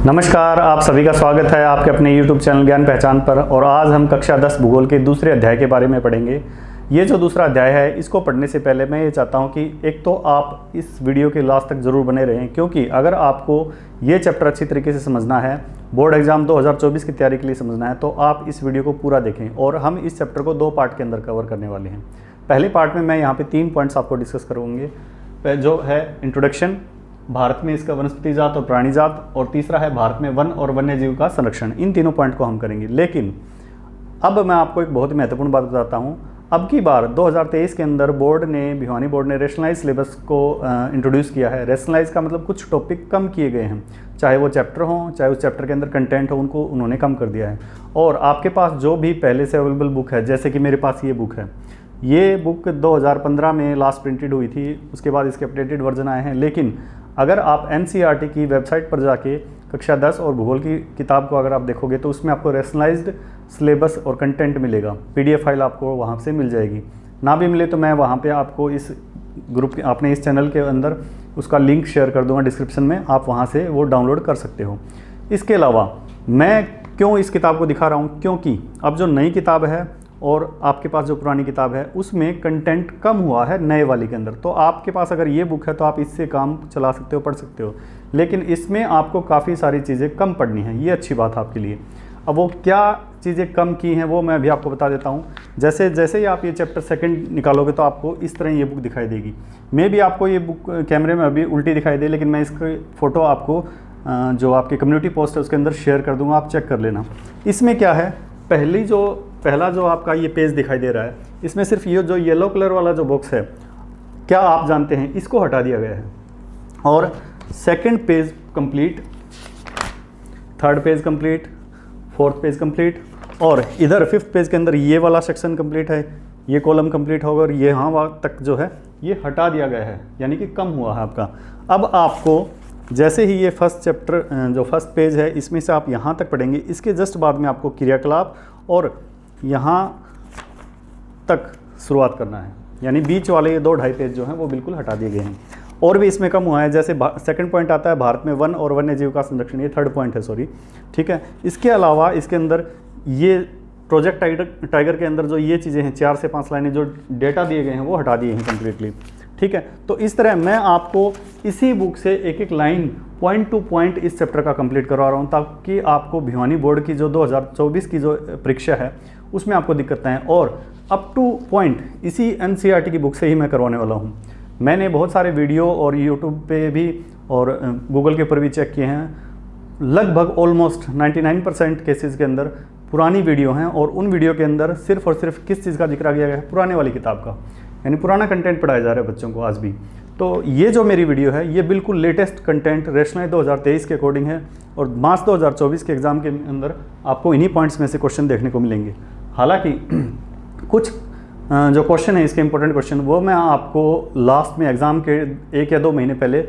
नमस्कार, आप सभी का स्वागत है आपके अपने YouTube चैनल ज्ञान पहचान पर। और आज हम कक्षा 10 भूगोल के दूसरे अध्याय के बारे में पढ़ेंगे। ये जो दूसरा अध्याय है, इसको पढ़ने से पहले मैं ये चाहता हूँ कि एक तो आप इस वीडियो के लास्ट तक ज़रूर बने रहें, क्योंकि अगर आपको ये चैप्टर अच्छी तरीके से समझना है, बोर्ड एग्जाम 2024 की तैयारी के लिए समझना है, तो आप इस वीडियो को पूरा देखें। और हम इस चैप्टर को 2 पार्ट के अंदर कवर करने वाले हैं। पहले पार्ट में मैं यहाँ पे 3 पॉइंट्स आपको डिस्कस करूँगे, जो है इंट्रोडक्शन, भारत में इसका वनस्पति जात और प्राणी जात, और तीसरा है भारत में वन और वन्य जीव का संरक्षण। इन तीनों पॉइंट को हम करेंगे। लेकिन अब मैं आपको एक बहुत ही महत्वपूर्ण बात बताता हूँ। अब की बार 2023 के अंदर भिवानी बोर्ड ने रेशनलाइज सिलेबस को इंट्रोड्यूस किया है। रेशनलाइज का मतलब कुछ टॉपिक कम किए गए हैं, चाहे वो चैप्टर हो, चाहे उस चैप्टर के अंदर कंटेंट हो, उनको उन्होंने कम कर दिया है। और आपके पास जो भी पहले से अवेलेबल बुक है, जैसे कि मेरे पास ये बुक है, ये बुक 2015 में लास्ट प्रिंटेड हुई थी, उसके बाद इसके अपडेटेड वर्जन आए हैं। लेकिन अगर आप NCERT की वेबसाइट पर जाके कक्षा 10 और भूगोल की किताब को अगर आप देखोगे तो उसमें आपको रेशनलाइज्ड सिलेबस और कंटेंट मिलेगा। PDF फाइल आपको वहाँ से मिल जाएगी। ना भी मिले तो मैं वहाँ पे आपको इस ग्रुप अपने इस चैनल के अंदर उसका लिंक शेयर कर दूँगा डिस्क्रिप्शन में, आप वहाँ से वो डाउनलोड कर सकते हो। इसके अलावा मैं क्यों इस किताब को दिखा रहा हूँ, क्योंकि अब जो नई किताब है और आपके पास जो पुरानी किताब है उसमें कंटेंट कम हुआ है नए वाली के अंदर। तो आपके पास अगर ये बुक है तो आप इससे काम चला सकते हो, पढ़ सकते हो। लेकिन इसमें आपको काफ़ी सारी चीज़ें कम पढ़नी है, ये अच्छी बात है आपके लिए। अब वो क्या चीज़ें कम की हैं वो मैं अभी आपको बता देता हूँ। जैसे जैसे ही आप ये चैप्टर 2 निकालोगे तो आपको इस तरह ये बुक दिखाई देगी। मे भी आपको ये बुक कैमरे में अभी उल्टी दिखाई दे, लेकिन मैं इसकी फ़ोटो आपको जो आपकी कम्युनिटी पोस्ट है उसके अंदर शेयर कर दूँगा, आप चेक कर लेना। इसमें क्या है, पहला जो आपका ये पेज दिखाई दे रहा है, इसमें सिर्फ ये जो येलो कलर वाला जो बॉक्स है, क्या आप जानते हैं, इसको हटा दिया गया है। और second page complete, third page complete, fourth page complete, और इधर 5th पेज के अंदर ये वाला सेक्शन कंप्लीट है, ये कॉलम कंप्लीट होगा, और ये यहाँ तक जो है ये हटा दिया गया है, यानी कि कम हुआ है आपका। अब आपको जैसे ही ये फर्स्ट पेज है, इसमें से आप यहाँ तक पढ़ेंगे, इसके जस्ट बाद में आपको क्रियाकलाप और यहाँ तक शुरुआत करना है, यानी बीच वाले ये 2-2.5 पेज जो हैं वो बिल्कुल हटा दिए गए हैं। और भी इसमें कम हुआ है, जैसे सेकंड पॉइंट आता है भारत में वन और वन्य जीव का संरक्षण, ये 3rd पॉइंट है, सॉरी, ठीक है। इसके अलावा इसके अंदर ये प्रोजेक्ट टाइगर के अंदर जो ये चीज़ें हैं, 4 से 5 लाइनें जो डेटा दिए गए हैं वो हटा दिए हैं कम्प्लीटली, ठीक है। तो इस तरह मैं आपको इसी बुक से एक लाइन पॉइंट टू पॉइंट इस चैप्टर का कंप्लीट करवा रहा हूँ, ताकि आपको भिवानी बोर्ड की जो 2024 की जो परीक्षा है उसमें आपको दिक्कत है। और अप टू पॉइंट इसी NCERT की बुक से ही मैं करवाने वाला हूँ। मैंने बहुत सारे वीडियो और YouTube पे भी और गूगल के ऊपर भी चेक किए हैं, लगभग ऑलमोस्ट 99% केसेस के अंदर पुरानी वीडियो हैं, और उन वीडियो के अंदर सिर्फ और सिर्फ किस चीज़ का जिक्र किया गया है, पुराने वाली किताब का, यानी पुराना कंटेंट पढ़ाया जा रहा है बच्चों को आज भी। तो ये जो मेरी वीडियो है ये बिल्कुल लेटेस्ट कंटेंट रेशनलाइज 2023 के अकॉर्डिंग है, और मार्च 2024 के एग्ज़ाम के अंदर आपको इन्हीं पॉइंट्स में से क्वेश्चन देखने को मिलेंगे। हालांकि कुछ जो क्वेश्चन है इसके इंपॉर्टेंट क्वेश्चन, वो मैं आपको लास्ट में एग्ज़ाम के 1 या 2 महीने पहले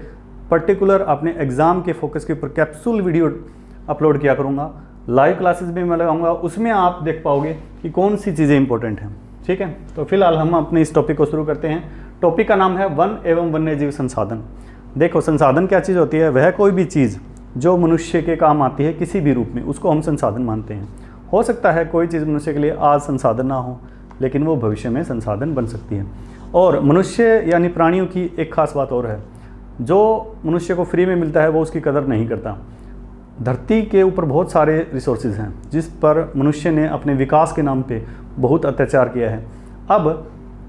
पर्टिकुलर अपने एग्ज़ाम के फोकस के ऊपर कैप्सूल वीडियो अपलोड किया करूँगा। लाइव क्लासेस भी मैं लगाऊंगा, उसमें आप देख पाओगे कि कौन सी चीज़ें इंपॉर्टेंट हैं, ठीक है। तो फिलहाल हम अपने इस टॉपिक को शुरू करते हैं। टॉपिक का नाम है वन एवं वन्यजीव संसाधन। देखो, संसाधन क्या चीज़ होती है, वह कोई भी चीज़ जो मनुष्य के काम आती है किसी भी रूप में, उसको हम संसाधन मानते हैं। हो सकता है कोई चीज़ मनुष्य के लिए आज संसाधन ना हो, लेकिन वो भविष्य में संसाधन बन सकती है। और मनुष्य यानी प्राणियों की एक खास बात और है, जो मनुष्य को फ्री में मिलता है वो उसकी कदर नहीं करता। धरती के ऊपर बहुत सारे रिसोर्सेज हैं जिस पर मनुष्य ने अपने विकास के नाम पे बहुत अत्याचार किया है। अब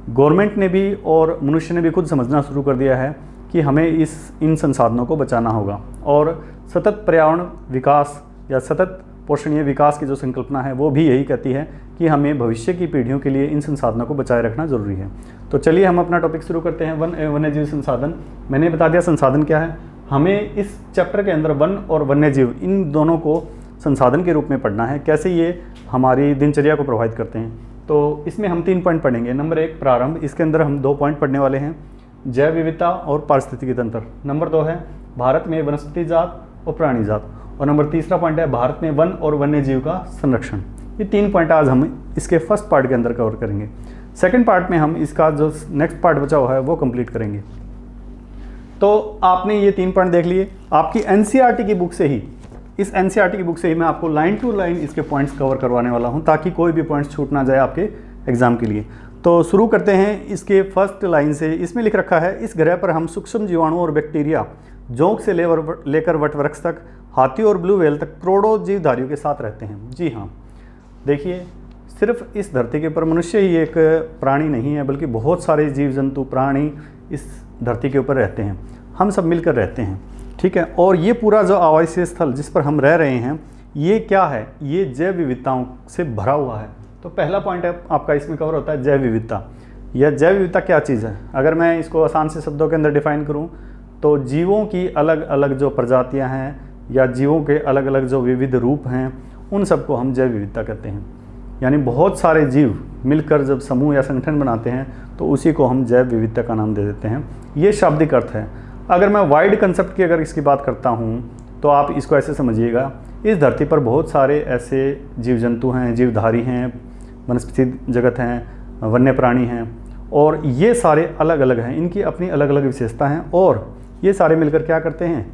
गवर्नमेंट ने भी और मनुष्य ने भी खुद समझना शुरू कर दिया है कि हमें इन संसाधनों को बचाना होगा, और सतत पर्यावरण विकास या सतत पोषणीय विकास की जो संकल्पना है वो भी यही कहती है कि हमें भविष्य की पीढ़ियों के लिए इन संसाधनों को बचाए रखना ज़रूरी है। तो चलिए हम अपना टॉपिक शुरू करते हैं। वन एवं वन्यजीव संसाधन। मैंने बता दिया संसाधन क्या है। हमें इस चैप्टर के अंदर वन और वन्यजीव इन दोनों को संसाधन के रूप में पढ़ना है, कैसे ये हमारी दिनचर्या को प्रभावित करते हैं। तो इसमें हम 3 पॉइंट पढ़ेंगे। नंबर 1 प्रारंभ, इसके अंदर हम 2 पॉइंट पढ़ने वाले हैं, जैव विविधता और पारिस्थितिकी तंत्र। नंबर 2 है भारत में वनस्पति जात और प्राणी जात, और नंबर 3 पॉइंट है भारत में वन और वन्यजीव का संरक्षण। ये 3 पॉइंट आज हम इसके फर्स्ट पार्ट के अंदर कवर करेंगे। सेकंड पार्ट में हम इसका जो नेक्स्ट पार्ट बचा हुआ है वो कंप्लीट करेंगे। तो आपने ये 3 पॉइंट देख लिए। आपकी NCERT की बुक से ही इस एनसीईआरटी की बुक से ही मैं आपको लाइन टू लाइन इसके पॉइंट्स कवर करवाने वाला हूं, ताकि कोई भी पॉइंट्स छूट ना जाए आपके एग्जाम के लिए। तो शुरू करते हैं इसके फर्स्ट लाइन से। इसमें लिख रखा है, इस ग्रह पर हम सूक्ष्म जीवाणु और बैक्टीरिया, जोंक से लेकर वटवृक्ष तक, हाथी और ब्लू व्हेल तक करोड़ों जीवधारियों के साथ रहते हैं। जी हाँ, देखिए, सिर्फ इस धरती के ऊपर मनुष्य ही एक प्राणी नहीं है, बल्कि बहुत सारे जीव जंतु प्राणी इस धरती के ऊपर रहते हैं। हम सब मिलकर रहते हैं, ठीक है। और ये पूरा जो आवासीय स्थल जिस पर हम रह रहे हैं, ये क्या है? ये जैव विविधताओं से भरा हुआ है। तो पहला पॉइंट है आपका इसमें कवर होता है जैव विविधता। यह जैव विविधता क्या चीज़ है? अगर मैं इसको आसान से शब्दों के अंदर डिफाइन करूँ तो जीवों की अलग अलग जो प्रजातियाँ हैं या जीवों के अलग अलग जो विविध रूप हैं, उन सबको हम जैव विविधता कहते हैं। यानी बहुत सारे जीव मिलकर जब समूह या संगठन बनाते हैं तो उसी को हम जैव विविधता का नाम दे देते हैं। ये शाब्दिक अर्थ है। अगर मैं वाइड कंसेप्ट की अगर इसकी बात करता हूँ तो आप इसको ऐसे समझिएगा, इस धरती पर बहुत सारे ऐसे जीव जंतु हैं, जीवधारी हैं, वनस्पति जगत हैं, वन्य प्राणी हैं, और ये सारे अलग अलग हैं, इनकी अपनी अलग अलग विशेषता हैं, और ये सारे मिलकर क्या करते हैं?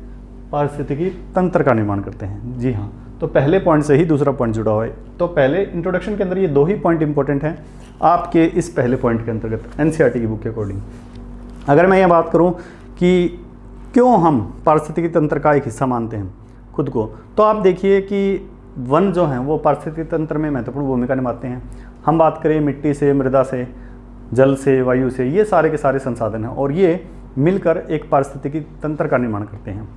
पारिस्थितिकी तंत्र का निर्माण करते हैं। जी हाँ, तो पहले पॉइंट से ही दूसरा पॉइंट जुड़ा हुआ है। तो पहले इंट्रोडक्शन के अंदर ये दो ही पॉइंट इंपॉर्टेंट हैं आपके इस पहले पॉइंट के अंतर्गत एनसीईआरटी की बुक के अकॉर्डिंग। अगर मैं ये बात करूँ कि क्यों हम पारिस्थितिकी तंत्र का एक हिस्सा मानते हैं खुद को, तो आप देखिए कि वन जो हैं वो पारिस्थितिकी तंत्र में महत्वपूर्ण भूमिका निभाते हैं। हम बात करें मिट्टी से, मृदा से, जल से, वायु से, ये सारे के सारे संसाधन हैं और ये मिलकर एक पारिस्थितिकी तंत्र का निर्माण करते हैं।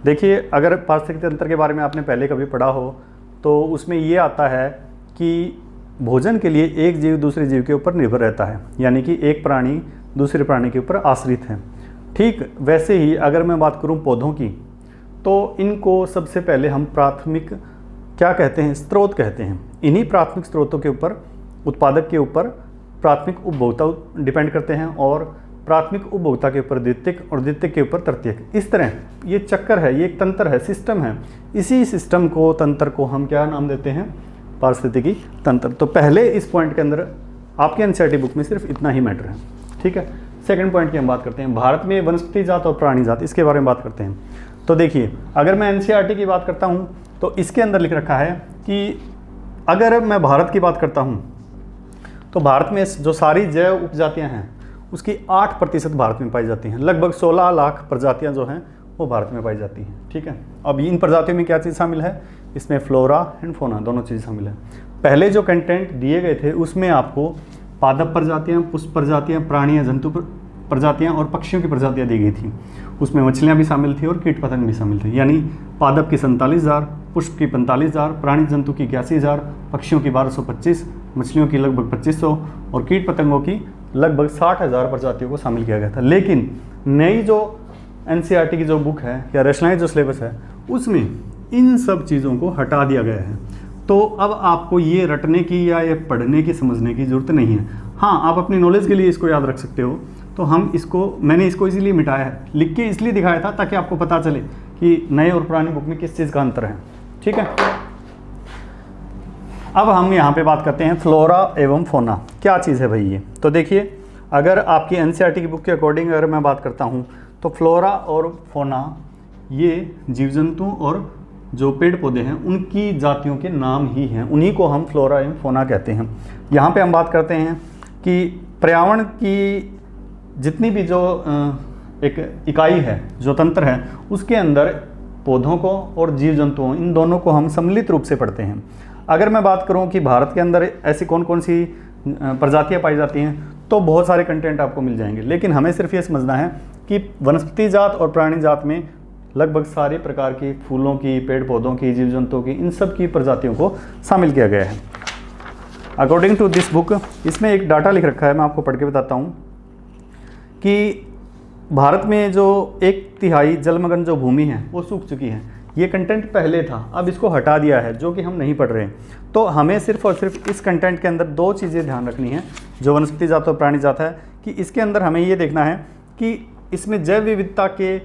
देखिए, अगर पारिस्थितिकी तंत्र के बारे में आपने पहले कभी पढ़ा हो तो उसमें ये आता है कि भोजन के लिए एक जीव दूसरे जीव के ऊपर निर्भर रहता है, यानी कि एक प्राणी दूसरे प्राणी के ऊपर आश्रित है। ठीक वैसे ही अगर मैं बात करूं पौधों की, तो इनको सबसे पहले हम प्राथमिक क्या कहते हैं? स्रोत कहते हैं। इन्हीं प्राथमिक स्रोतों के ऊपर, उत्पादक के ऊपर प्राथमिक उपभोक्ता डिपेंड करते हैं, और प्राथमिक उपभोक्ता के ऊपर द्वितीयक, और द्वितीयक के ऊपर तृतीयक। इस तरह ये चक्कर है, ये एक तंत्र है, सिस्टम है। इसी सिस्टम को, तंत्र को हम क्या नाम देते हैं? पारिस्थितिकी तंत्र। तो पहले इस पॉइंट के अंदर आपके एनसीईआरटी बुक में सिर्फ इतना ही मैटर है, ठीक है। सेकंड पॉइंट की हम बात करते हैं, भारत में वनस्पति जात और प्राणी जात, इसके बारे में बात करते हैं। तो देखिए, अगर मैं एनसीईआरटी की बात करता हूँ तो इसके अंदर लिख रखा है कि अगर मैं भारत की बात करता हूँ तो भारत में जो सारी जैव उपजातियाँ हैं उसकी 8% भारत में पाई जाती हैं। लगभग 16 लाख प्रजातियाँ जो हैं वो भारत में पाई जाती हैं, ठीक है। अब इन प्रजातियों में क्या चीज़ शामिल है? इसमें फ्लोरा एंड फौना दोनों चीज़ शामिल है। पहले जो कंटेंट दिए गए थे उसमें आपको पादप प्रजातियाँ, पुष्प प्रजातियाँ, प्राणियाँ, जंतु प्रजातियाँ और पक्षियों की प्रजातियाँ दी गई थी। उसमें मछलियाँ भी शामिल थी और कीट पतंग भी शामिल थे। यानी पादप की 47,000, पुष्प की 45,000, प्राणी जंतु की 81,000, पक्षियों की 1225, मछलियों की लगभग 2500 और कीट पतंगों की लगभग 60,000 प्रजातियों को शामिल किया गया था। लेकिन नई जो एनसीईआरटी की जो बुक है या रैशनलाइज्ड जो सिलेबस है उसमें इन सब चीज़ों को हटा दिया गया है। तो अब आपको ये रटने की या ये पढ़ने की, समझने की ज़रूरत नहीं है। हाँ, आप अपनी नॉलेज के लिए इसको याद रख सकते हो। तो मैंने इसको इसीलिए मिटाया है, लिख के इसलिए दिखाया था ताकि आपको पता चले कि नए और पुरानी बुक में किस चीज़ का अंतर है, ठीक है। अब हम यहाँ पे बात करते हैं फ्लोरा एवं फौना। क्या चीज़ है भाई ये? तो देखिए, अगर आपकी एनसीईआरटी की बुक के अकॉर्डिंग अगर मैं बात करता हूँ तो फ्लोरा और फौना ये जीव जंतु और जो पेड़ पौधे हैं उनकी जातियों के नाम ही हैं, उन्हीं को हम फ्लोरा एवं फौना कहते हैं। यहाँ पे हम बात करते हैं कि पर्यावरण की जितनी भी जो एक इकाई है, जो तंत्र है, उसके अंदर पौधों को और जीव जंतुओं, इन दोनों को हम सम्मिलित रूप से पढ़ते हैं। अगर मैं बात करूं कि भारत के अंदर ऐसी कौन कौन सी प्रजातियां पाई जाती हैं, तो बहुत सारे कंटेंट आपको मिल जाएंगे। लेकिन हमें सिर्फ ये समझना है कि वनस्पति जात और प्राणी जात में लगभग सारे प्रकार की फूलों की, पेड़ पौधों की, जीव जंतुओं की, इन सब की प्रजातियों को शामिल किया गया है। अकॉर्डिंग टू दिस बुक, इसमें एक डाटा लिख रखा है, मैं आपको पढ़ के बताता हूँ कि भारत में जो 1/3 जलमग्न जो भूमि है वो सूख चुकी है। ये कंटेंट पहले था, अब इसको हटा दिया है, जो कि हम नहीं पढ़ रहे हैं। तो हमें सिर्फ और सिर्फ इस कंटेंट के अंदर 2 चीज़ें ध्यान रखनी है, जो वनस्पति जात और प्राणी जात है, कि इसके अंदर हमें ये देखना है कि इसमें जैव विविधता के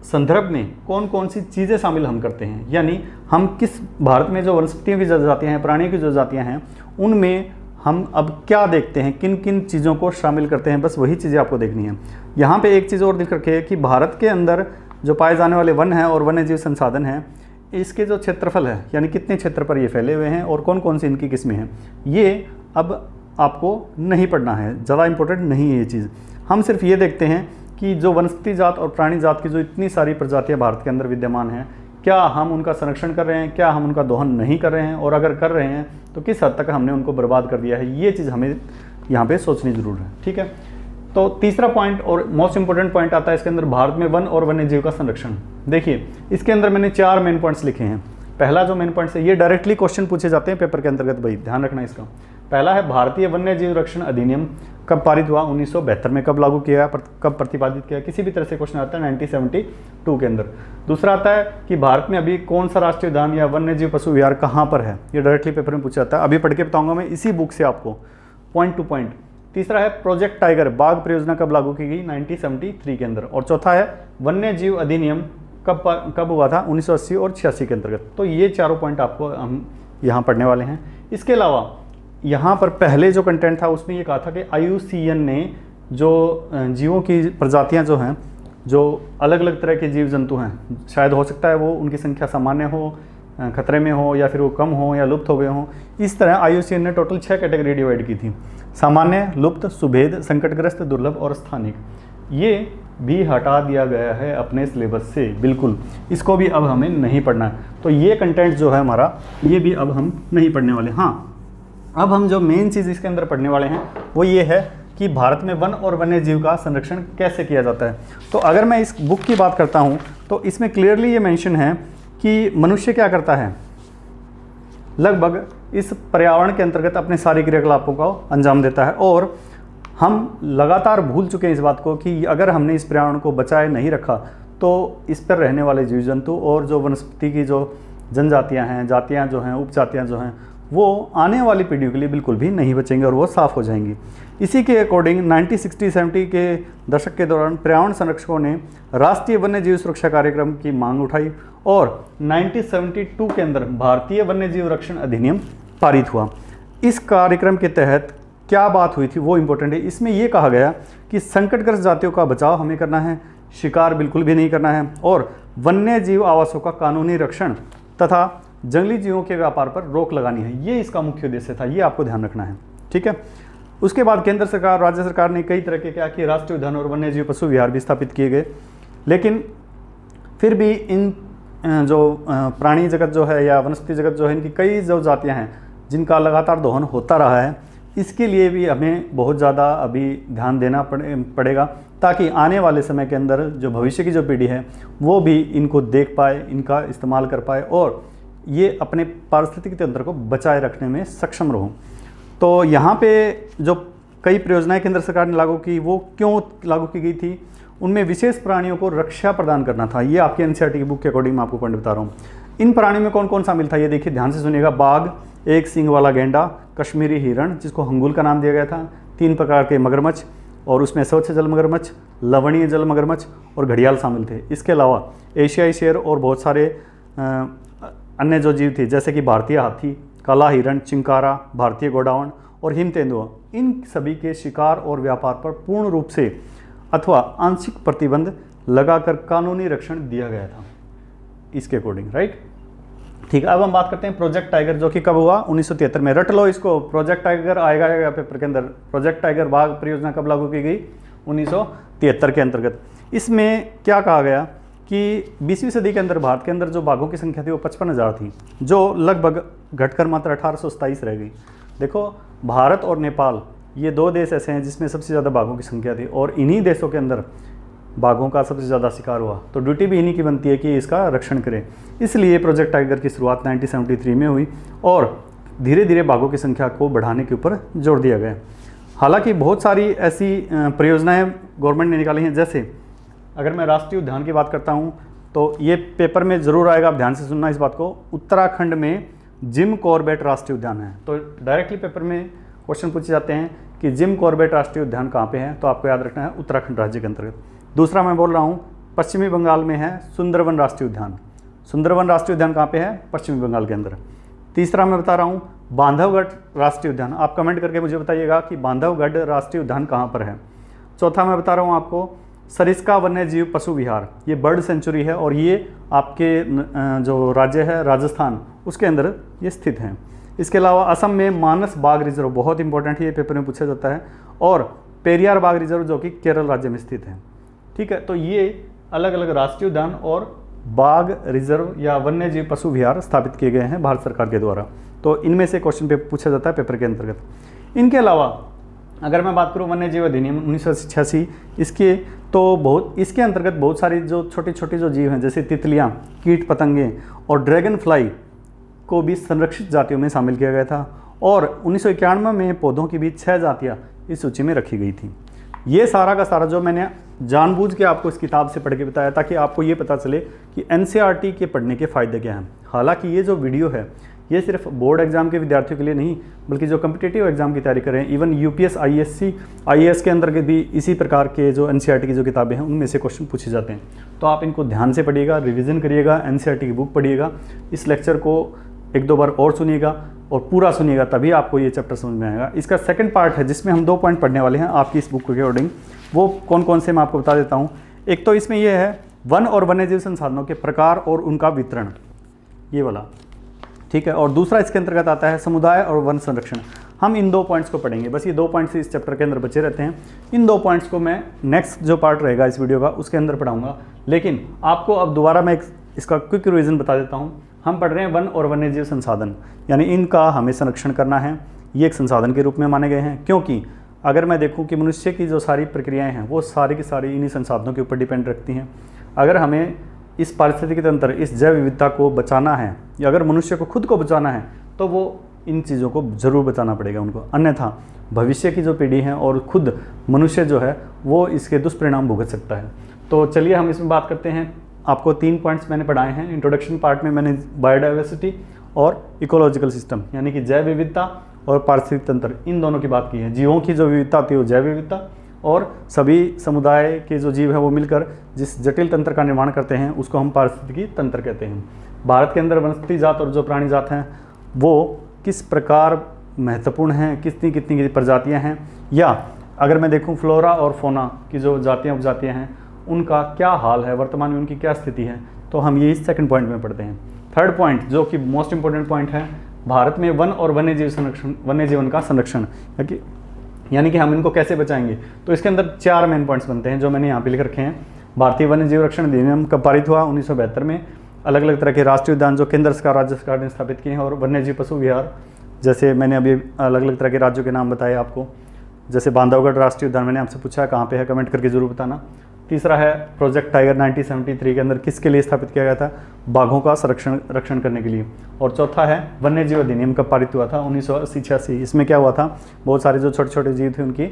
संदर्भ में कौन कौन सी चीज़ें शामिल हम करते हैं। यानी हम किस, भारत में जो वनस्पतियों की जो जातियाँ हैं, प्राणियों की जो जातियाँ हैं, उनमें हम अब क्या देखते हैं, किन किन चीज़ों को शामिल करते हैं, बस वही चीज़ें आपको देखनी है। यहाँ पे एक चीज़ और दिख रखी है कि भारत के अंदर जो पाए जाने वाले वन हैं और वन्य जीव संसाधन हैं, इसके जो क्षेत्रफल है, यानी कितने क्षेत्र पर ये फैले हुए हैं और कौन कौन सी इनकी किस्में हैं, ये अब आपको नहीं पढ़ना है, ज़्यादा इम्पोर्टेंट नहीं है ये चीज़। हम सिर्फ ये देखते हैं कि जो वनस्पति जात और प्राणी जात की जो इतनी सारी प्रजातियाँ भारत के अंदर विद्यमान हैं, क्या हम उनका संरक्षण कर रहे हैं, क्या हम उनका दोहन नहीं कर रहे हैं, और अगर कर रहे हैं तो किस हद तक हमने उनको बर्बाद कर दिया है, ये चीज़ हमें यहाँ पे सोचनी जरूर है। ठीक है, तो तीसरा पॉइंट और मोस्ट इंपॉर्टेंट पॉइंट आता है इसके अंदर, भारत में वन और वन्य जीव का संरक्षण। देखिए इसके अंदर मैंने 4 मेन पॉइंट्स लिखे हैं। पहला जो मेन पॉइंट्स है, ये डायरेक्टली क्वेश्चन पूछे जाते हैं पेपर के अंतर्गत, भाई ध्यान रखना इसका। पहला है भारतीय वन्य जीव रक्षण अधिनियम कब पारित हुआ, 1972 में कब लागू किया, कब प्रतिपादित किया, किसी भी तरह से क्वेश्चन आता है 1972 के अंदर। दूसरा आता है कि भारत में अभी कौन सा राष्ट्रीय उद्यान या वन्य जीव पशु विहार कहाँ पर है, ये डायरेक्टली पेपर में पूछा जाता है, अभी पढ़ के बताऊंगा मैं इसी बुक से आपको पॉइंट टू पॉइंट। तीसरा है प्रोजेक्ट टाइगर, बाघ परियोजना कब लागू की गई, 1973 के अंदर। और चौथा है वन्य जीव अधिनियम कब हुआ था, 1980 और 86 के अंतर्गत। तो ये चारों पॉइंट आपको हम यहाँ पढ़ने वाले हैं। इसके अलावा यहाँ पर पहले जो कंटेंट था उसमें ये कहा था कि IUCN ने जो जीवों की प्रजातियाँ जो हैं, जो अलग अलग तरह के जीव जंतु हैं, शायद हो सकता है वो उनकी संख्या सामान्य हो, खतरे में हो, या फिर वो कम हो या लुप्त हो गए हों, इस तरह IUCN ने टोटल 6 कैटेगरी डिवाइड की थी, सामान्य, लुप्त, सुभेद, संकटग्रस्त, दुर्लभ और स्थानिक। ये भी हटा दिया गया है अपने सिलेबस से, बिल्कुल इसको भी अब हमें नहीं पढ़ना है। तो ये कंटेंट जो है हमारा, ये भी अब हम नहीं पढ़ने वाले। हाँ, अब हम जो मेन चीज़ इसके अंदर पढ़ने वाले हैं वो ये है कि भारत में वन और वन्य जीव का संरक्षण कैसे किया जाता है। तो अगर मैं इस बुक की बात करता हूँ तो इसमें क्लियरली ये मेंशन है कि मनुष्य क्या करता है, लगभग इस पर्यावरण के अंतर्गत अपने सारे क्रियाकलापों को अंजाम देता है, और हम लगातार भूल चुके हैं इस बात को कि अगर हमने इस पर्यावरण को बचाए नहीं रखा तो इस पर रहने वाले जीव जंतु और जो वनस्पति की जो जनजातियाँ हैं, जातियाँ जो हैं, उपजातियाँ जो हैं, वो आने वाली पीढ़ियों के लिए बिल्कुल भी नहीं बचेंगे और वो साफ़ हो जाएंगी। इसी के अकॉर्डिंग 1960-70 के दशक के दौरान पर्यावरण संरक्षकों ने राष्ट्रीय वन्य जीव सुरक्षा कार्यक्रम की मांग उठाई और 1972 के अंदर भारतीय वन्य जीव रक्षण अधिनियम पारित हुआ। इस कार्यक्रम के तहत क्या बात हुई थी वो इम्पोर्टेंट है। इसमें यह कहा गया कि संकटग्रस्त जातियों का बचाव हमें करना है, शिकार बिल्कुल भी नहीं करना है, और वन्य जीव आवासों का कानूनी रक्षण तथा जंगली जीवों के व्यापार पर रोक लगानी है। ये इसका मुख्य उद्देश्य था, ये आपको ध्यान रखना है। ठीक है, उसके बाद केंद्र सरकार, राज्य सरकार ने कई तरह के क्या किए, राष्ट्रीय उद्यान और वन्य जीव पशु विहार भी स्थापित किए गए। लेकिन फिर भी इन जो प्राणी जगत जो है या वनस्पति जगत जो है, इनकी कई जो जातियाँ हैं जिनका लगातार दोहन होता रहा है, इसके लिए भी हमें बहुत ज़्यादा अभी ध्यान देना पड़ेगा, ताकि आने वाले समय के अंदर जो भविष्य की जो पीढ़ी है वो भी इनको देख पाए, इनका इस्तेमाल कर पाए और ये अपने पारिस्थितिक तंत्र को बचाए रखने में सक्षम रहो। तो यहाँ पे जो कई परियोजनाएं केंद्र सरकार ने लागू की, वो क्यों लागू की गई थी, उनमें विशेष प्राणियों को रक्षा प्रदान करना था। ये आपके NCERT की बुक के अकॉर्डिंग मैं आपको पॉइंट बता रहा हूँ। इन प्राणियों में कौन कौन शामिल था, ये देखिए ध्यान से सुनिएगा। बाघ, एक सींग वाला गेंडा, कश्मीरी हिरण जिसको हंगुल का नाम दिया गया था, 3 प्रकार के मगरमच्छ और उसमें स्वच्छ जल मगरमच्छ, लवणीय जल मगरमच्छ और घड़ियाल शामिल थे। इसके अलावा एशियाई शेर और बहुत सारे अन्य जो जीव थे, जैसे कि भारतीय हाथी, काला हिरण, चिंकारा, भारतीय गोडावण और हिम तेंदुआ, इन सभी के शिकार और व्यापार पर पूर्ण रूप से अथवा आंशिक प्रतिबंध लगाकर कानूनी रक्षण दिया गया था इसके अकॉर्डिंग, राइट। ठीक है, अब हम बात करते हैं प्रोजेक्ट टाइगर, जो कि कब हुआ, 1973 में। रट लो इसको, प्रोजेक्ट टाइगर आएगा पेपर के अंदर। प्रोजेक्ट टाइगर बाघ परियोजना कब लागू की गई, 1973 के अंतर्गत। इसमें क्या कहा गया कि 20वीं सदी के अंदर भारत के अंदर जो बाघों की संख्या थी वो 55,000 थी, जो लगभग घटकर मात्र 1827 रह गई। देखो, भारत और नेपाल ये 2 देश ऐसे हैं जिसमें सबसे ज़्यादा बाघों की संख्या थी, और इन्हीं देशों के अंदर बाघों का सबसे ज़्यादा शिकार हुआ। तो ड्यूटी भी इन्हीं की बनती है कि इसका रक्षण करें। इसलिए प्रोजेक्ट टाइगर की शुरुआत 1973 में हुई और धीरे धीरे बाघों की संख्या को बढ़ाने के ऊपर जोर दिया गया। हालांकि बहुत सारी ऐसी परियोजनाएं गवर्नमेंट ने निकाली हैं, जैसे अगर मैं राष्ट्रीय उद्यान की बात करता हूं तो ये पेपर में ज़रूर आएगा, आप ध्यान से सुनना इस बात को। उत्तराखंड में जिम कॉर्बेट राष्ट्रीय उद्यान है। तो डायरेक्टली पेपर में क्वेश्चन पूछे जाते हैं कि जिम कॉर्बेट राष्ट्रीय उद्यान कहाँ पे है, तो आपको याद रखना है उत्तराखंड राज्य के अंतर्गत। दूसरा मैं बोल रहा हूँ पश्चिमी बंगाल में है सुंदरवन राष्ट्रीय उद्यान। सुंदरवन राष्ट्रीय उद्यान कहाँ पे है, पश्चिमी बंगाल के अंदर। तीसरा मैं बता रहा हूँ बांधवगढ़ राष्ट्रीय उद्यान। आप कमेंट करके मुझे बताइएगा कि बांधवगढ़ राष्ट्रीय उद्यान कहाँ पर है। चौथा मैं बता रहा हूँ आपको सरिस्का वन्य जीव पशु विहार, ये बर्ड सेंचुरी है और ये आपके जो राज्य है राजस्थान उसके अंदर ये स्थित है। इसके अलावा असम में मानस बाघ रिजर्व, बहुत इंपॉर्टेंट है, ये पेपर में पूछा जाता है, और पेरियार बाघ रिजर्व जो कि केरल राज्य में स्थित है। ठीक है, तो ये अलग अलग राष्ट्रीय उद्यान और बाघ रिजर्व या वन्य जीव पशु विहार स्थापित किए गए हैं भारत सरकार के द्वारा। तो इनमें से क्वेश्चन पूछा जाता है पेपर के अंतर्गत। इनके अलावा अगर मैं बात करूँ वन्य जीव अधिनियम 1986, इसके अंतर्गत बहुत सारी जो छोटी छोटी जो जीव हैं जैसे तितलियाँ, कीट पतंगे और ड्रैगन फ्लाई को भी संरक्षित जातियों में शामिल किया गया था, और 1991 में पौधों की भी 6 जातियाँ इस सूची में रखी गई थी। ये सारा का सारा जो मैंने जानबूझ के आपको इस किताब से पढ़ के बताया ताकि आपको ये पता चले कि एनसीईआरटी के पढ़ने के फ़ायदे क्या हैं। हालांकि ये जो वीडियो है ये सिर्फ बोर्ड एग्जाम के विद्यार्थियों के लिए नहीं, बल्कि जो कम्पिटिटिव एग्जाम की तैयारी कर रहे हैं, इवन यूपीएस आईएएस के अंदर भी इसी प्रकार के जो एनसीईआरटी की जो किताबें हैं उनमें से क्वेश्चन पूछे जाते हैं। तो आप इनको ध्यान से पढ़िएगा, रिवीजन करिएगा, एनसीईआरटी की बुक पढ़िएगा, इस लेक्चर को 1-2 बार और सुनिएगा और पूरा सुनिएगा, तभी आपको ये चैप्टर समझ में आएगा। इसका सेकंड पार्ट है जिसमें हम 2 पॉइंट पढ़ने वाले हैं आपकी इस बुक के अकॉर्डिंग। वो कौन कौन से मैं आपको बता देता हूँ। एक तो इसमें ये है वन और वन्यजीव संसाधनों के प्रकार और उनका वितरण, ये वाला, ठीक है। और दूसरा इसके अंतर्गत आता है समुदाय और वन संरक्षण। हम इन 2 पॉइंट्स को पढ़ेंगे, बस ये 2 पॉइंट्स इस चैप्टर के अंदर बचे रहते हैं। इन 2 पॉइंट्स को मैं नेक्स्ट जो पार्ट रहेगा इस वीडियो का उसके अंदर पढ़ाऊंगा। लेकिन आपको अब दोबारा मैं इसका क्विक रिवीजन बता देता हूँ। हम पढ़ रहे हैं वन और वन्यजीव संसाधन, यानी इनका हमें संरक्षण करना है। ये एक संसाधन के रूप में माने गए हैं, क्योंकि अगर मैं देखूं कि मनुष्य की जो सारी प्रक्रियाएं हैं वो सारी की सारी इन्हीं संसाधनों के ऊपर डिपेंड रखती हैं। अगर हमें इस पारिस्थितिकी तंत्र, इस जैव विविधता को बचाना है, या अगर मनुष्य को खुद को बचाना है, तो वो इन चीज़ों को ज़रूर बचाना पड़ेगा उनको, अन्यथा भविष्य की जो पीढ़ी है और खुद मनुष्य जो है वो इसके दुष्परिणाम भुगत सकता है। तो चलिए हम इसमें बात करते हैं। आपको 3 पॉइंट्स मैंने पढ़ाए हैं। इंट्रोडक्शन पार्ट में मैंने बायोडाइवर्सिटी और इकोलॉजिकल सिस्टम, यानी कि जैव विविधता और पारिस्थितिक तंत्र, इन दोनों की बात की है। जीवों की जो विविधता होती है वो जैव विविधता, और सभी समुदाय के जो जीव हैं वो मिलकर जिस जटिल तंत्र का निर्माण करते हैं उसको हम पारिस्थितिकी तंत्र कहते हैं। भारत के अंदर वनस्पति जात और जो प्राणी जात हैं वो किस प्रकार महत्वपूर्ण हैं, कितनी कितनी प्रजातियां हैं, या अगर मैं देखूं फ्लोरा और फोना की जो जातियां उपजातियां हैं उनका क्या हाल है, वर्तमान में उनकी क्या स्थिति है, तो हम ये इस सेकंड पॉइंट में पढ़ते हैं। थर्ड पॉइंट जो कि मोस्ट इंपॉर्टेंट पॉइंट है, भारत में वन और वन्यजीव संरक्षण, वन्य जीवन का संरक्षण, यानी कि हम इनको कैसे बचाएंगे। तो इसके अंदर 4 मेन पॉइंट्स बनते हैं जो मैंने यहाँ पे लिख रखे हैं। भारतीय वन्य जीव रक्षण अधिनियम कब पारित हुआ? 1972 में। अलग अलग तरह के राष्ट्रीय उद्यान जो केंद्र सरकार, राज्य सरकार ने स्थापित किए हैं, और वन्यजीव पशु विहार, जैसे मैंने अभी अलग अलग तरह के राज्यों के नाम बताए आपको, जैसे बांधवगढ़ राष्ट्रीय उद्यान मैंने आपसे पूछा कहाँ पे है, कमेंट करके जरूर बताना। तीसरा है प्रोजेक्ट टाइगर 1973 के अंदर किसके लिए स्थापित किया गया था? बाघों का रक्षण करने के लिए। और चौथा है वन्य जीव अधिनियम कब पारित हुआ था? 1986। इसमें क्या हुआ था? बहुत सारे जो छोटे छोटे जीव थे उनकी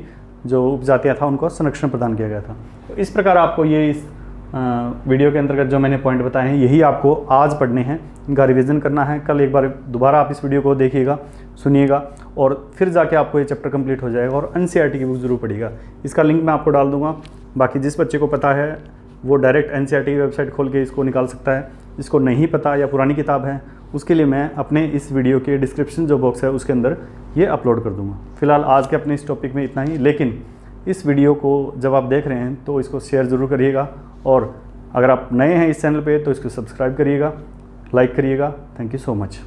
जो उपजातियाँ था उनको संरक्षण प्रदान किया गया था। तो इस प्रकार आपको ये इस वीडियो के अंतर्गत जो मैंने पॉइंट बताए हैं यही आपको आज पढ़ने हैं, इनका रिवीजन करना है। कल एक बार दोबारा आप इस वीडियो को देखिएगा, सुनिएगा, और फिर जाके आपको ये चैप्टर कंप्लीट हो जाएगा। और एनसीईआरटी की बुक जरूर पढ़िएगा, इसका लिंक मैं आपको डाल दूंगा। बाकी जिस बच्चे को पता है वो डायरेक्ट एनसीईआरटी की वेबसाइट खोल के इसको निकाल सकता है। जिसको नहीं पता या पुरानी किताब है उसके लिए मैं अपने इस वीडियो के डिस्क्रिप्शन जो बॉक्स है उसके अंदर ये अपलोड कर दूंगा। फिलहाल आज के अपने इस टॉपिक में इतना ही, लेकिन इस वीडियो को जब आप देख रहे हैं तो इसको शेयर ज़रूर करिएगा, और अगर आप नए हैं इस चैनल पे तो इसको सब्सक्राइब करिएगा, लाइक करिएगा। Thank you so much.